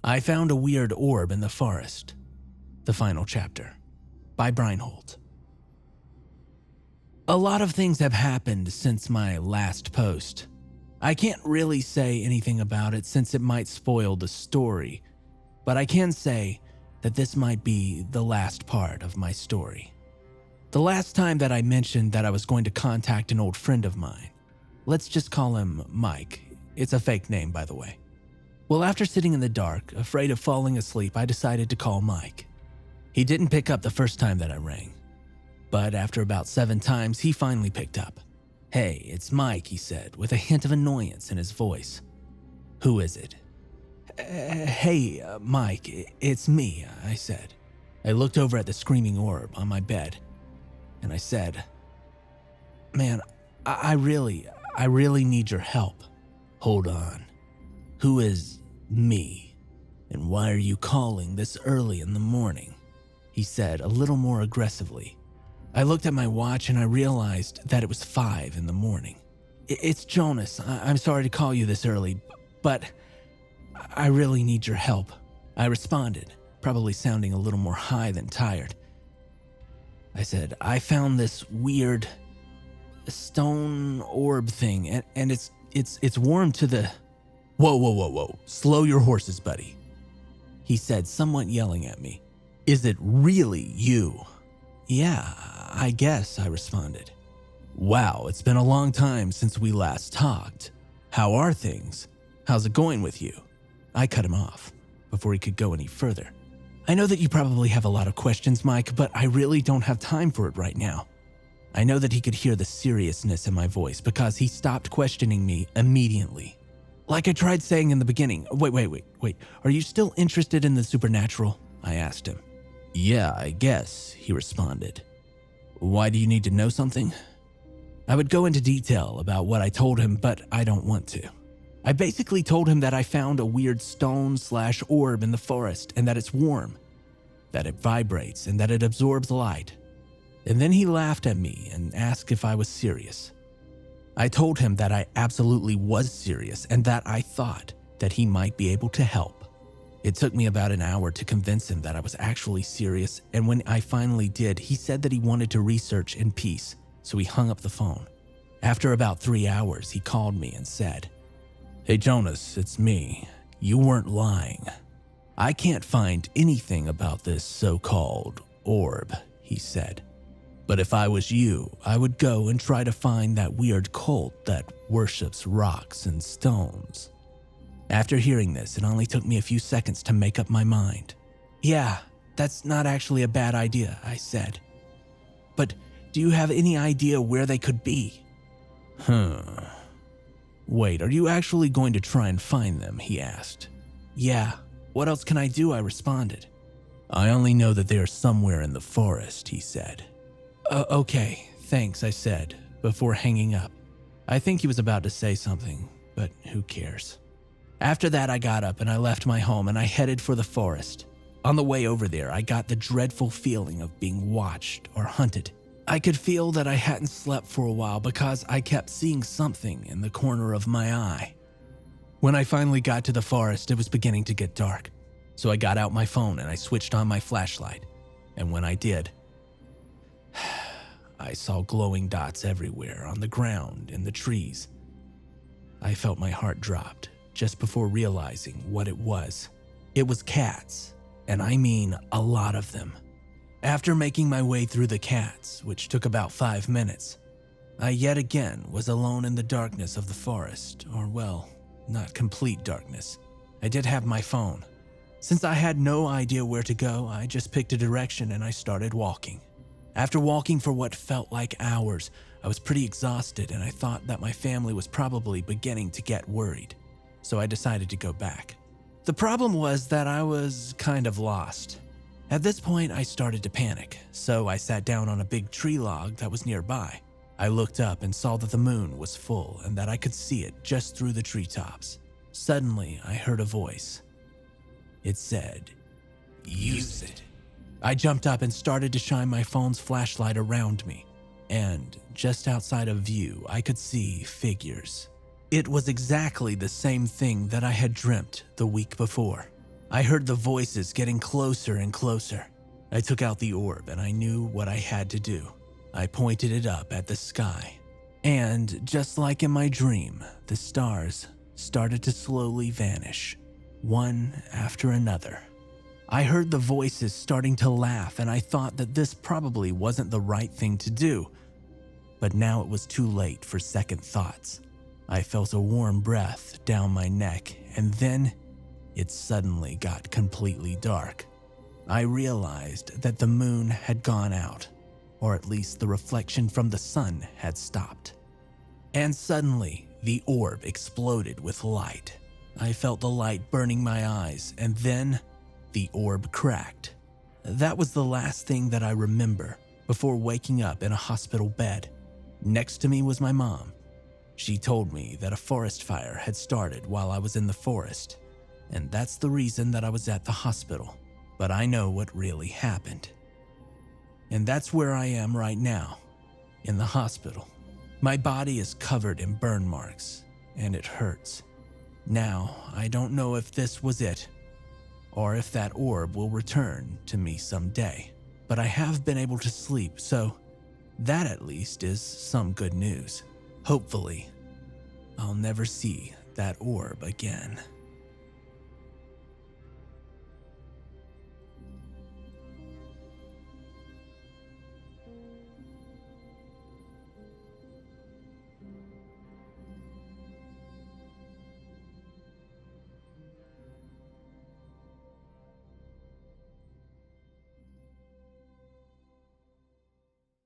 I Found a Weird Orb in the Forest. The Final Chapter by Breinholdt. A lot of things have happened since my last post. I can't really say anything about it since it might spoil the story, but I can say that this might be the last part of my story. The last time that I mentioned that I was going to contact an old friend of mine. Let's just call him Mike. It's a fake name, by the way. Well, after sitting in the dark, afraid of falling asleep, I decided to call Mike. He didn't pick up the first time that I rang, but after about 7 times, he finally picked up. "Hey, it's Mike," he said, with a hint of annoyance in his voice. "Who is it?" Hey, Mike, it's me," I said. I looked over at the screaming orb on my bed, and I said, "Man, I really need your help." "Hold on. Who is me? And why are you calling this early in the morning?" he said a little more aggressively. I looked at my watch and I realized that it was 5 in the morning. "It's Jonas. I'm sorry to call you this early, but I really need your help," I responded, probably sounding a little more high than tired. I said, "I found this weird stone orb thing, and it's warm to the..." Whoa. Slow your horses, buddy," he said, somewhat yelling at me. "Is it really you?" "Yeah, I guess," I responded. "Wow, it's been a long time since we last talked. How are things? How's it going with you?" I cut him off before he could go any further. "I know that you probably have a lot of questions, Mike, but I really don't have time for it right now." I know that he could hear the seriousness in my voice because he stopped questioning me immediately. Like I tried saying in the beginning. Wait. Are you still interested in the supernatural?" I asked him. "Yeah, I guess," he responded. "Why do you need to know something?" I would go into detail about what I told him, but I don't want to. I basically told him that I found a weird stone/orb in the forest and that it's warm, that it vibrates and that it absorbs light. And then he laughed at me and asked if I was serious. I told him that I absolutely was serious and that I thought that he might be able to help. It took me about an hour to convince him that I was actually serious, and when I finally did, he said that he wanted to research in peace, so he hung up the phone. After about 3 hours, he called me and said, "Hey Jonas, it's me. You weren't lying. I can't find anything about this so-called orb," he said. "But if I was you, I would go and try to find that weird cult that worships rocks and stones." After hearing this, it only took me a few seconds to make up my mind. "Yeah, that's not actually a bad idea," I said. "But do you have any idea where they could be?" "Wait, are you actually going to try and find them?" he asked. "Yeah, what else can I do?" I responded. "I only know that they are somewhere in the forest," he said. Okay, thanks," I said, before hanging up. I think he was about to say something, but who cares? After that, I got up and I left my home and I headed for the forest. On the way over there, I got the dreadful feeling of being watched or hunted. I could feel that I hadn't slept for a while because I kept seeing something in the corner of my eye. When I finally got to the forest, it was beginning to get dark, so I got out my phone and I switched on my flashlight, and when I did, I saw glowing dots everywhere, on the ground, in the trees. I felt my heart dropped just before realizing what it was. It was cats, and I mean a lot of them. After making my way through the cats, which took about 5 minutes, I yet again was alone in the darkness of the forest, or well, not complete darkness. I did have my phone. Since I had no idea where to go, I just picked a direction and I started walking. After walking for what felt like hours, I was pretty exhausted and I thought that my family was probably beginning to get worried, so I decided to go back. The problem was that I was kind of lost. At this point, I started to panic, so I sat down on a big tree log that was nearby. I looked up and saw that the moon was full and that I could see it just through the treetops. Suddenly, I heard a voice. It said, "Use it." I jumped up and started to shine my phone's flashlight around me, and just outside of view, I could see figures. It was exactly the same thing that I had dreamt the week before. I heard the voices getting closer and closer. I took out the orb and I knew what I had to do. I pointed it up at the sky. And just like in my dream, the stars started to slowly vanish, one after another. I heard the voices starting to laugh and I thought that this probably wasn't the right thing to do. But now it was too late for second thoughts. I felt a warm breath down my neck and then it suddenly got completely dark. I realized that the moon had gone out, or at least the reflection from the sun had stopped. And suddenly, the orb exploded with light. I felt the light burning my eyes, and then the orb cracked. That was the last thing that I remember before waking up in a hospital bed. Next to me was my mom. She told me that a forest fire had started while I was in the forest, and that's the reason that I was at the hospital. But I know what really happened. And that's where I am right now, in the hospital. My body is covered in burn marks, and it hurts. Now, I don't know if this was it, or if that orb will return to me someday. But I have been able to sleep, so that at least is some good news. Hopefully, I'll never see that orb again.